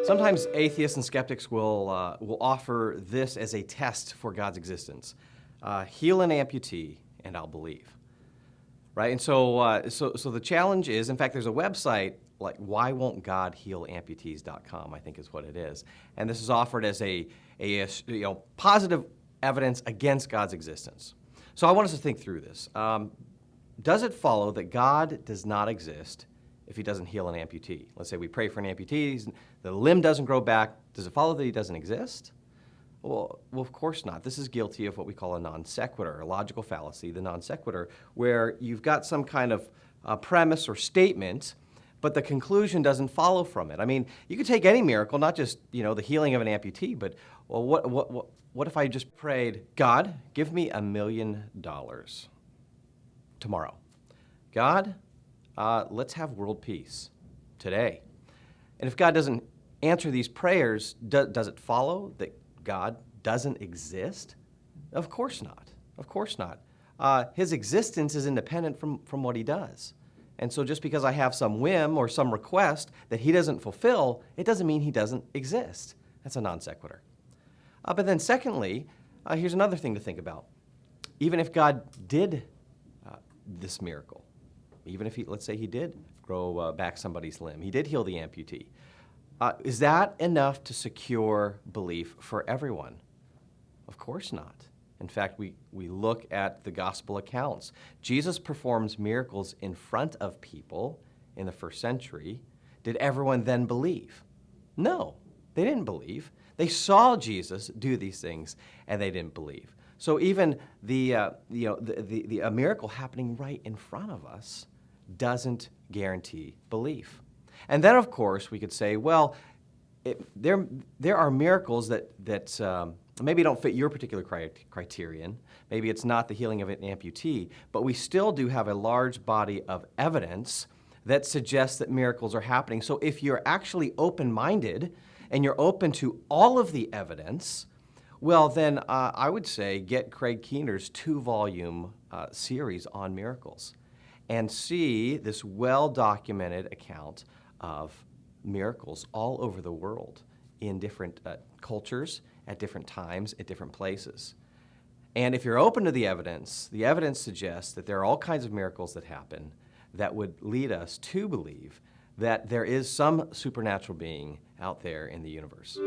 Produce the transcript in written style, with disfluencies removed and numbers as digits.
Sometimes atheists and skeptics will offer this as a test for God's existence. Heal an amputee, and I'll believe. Right? And so the challenge is, in fact, there's a website like whywon'tgodhealamputees.com, I think is what it is. And this is offered as a positive evidence against God's existence. So I want us to think through this. Does it follow that God does not exist if he doesn't heal an amputee? Let's say we pray for an amputee, the limb doesn't grow back. Does it follow that he doesn't exist? Well, of course not. This is guilty of what we call a non sequitur, a logical fallacy, the non sequitur, where you've got some kind of premise or statement, but the conclusion doesn't follow from it. I mean, you could take any miracle, not just the healing of an amputee, but well, what if I just prayed, God, give me $1 million tomorrow? God, let's have world peace today. And if God doesn't answer these prayers, does it follow that God doesn't exist? Of course not. Of course not. His existence is independent from what he does. And so just because I have some whim or some request that he doesn't fulfill, it doesn't mean he doesn't exist. That's a non sequitur. But then secondly, here's another thing to think about. Even if God did this miracle, even if let's say he did grow back somebody's limb, he did heal the amputee, is that enough to secure belief for everyone? Of course not. In fact, we look at the gospel accounts. Jesus performs miracles in front of people in the first century. Did everyone then believe? No, they didn't believe. They saw Jesus do these things, and they didn't believe. So even a miracle happening right in front of us doesn't guarantee belief. And then, of course, we could say, well, there are miracles that maybe don't fit your particular criterion. Maybe it's not the healing of an amputee, but we still do have a large body of evidence that suggests that miracles are happening. So if you're actually open-minded and you're open to all of the evidence, well, then I would say get Craig Keener's 2-volume series on miracles and see this well-documented account of miracles all over the world in different cultures, at different times, at different places. And if you're open to the evidence suggests that there are all kinds of miracles that happen that would lead us to believe that there is some supernatural being out there in the universe.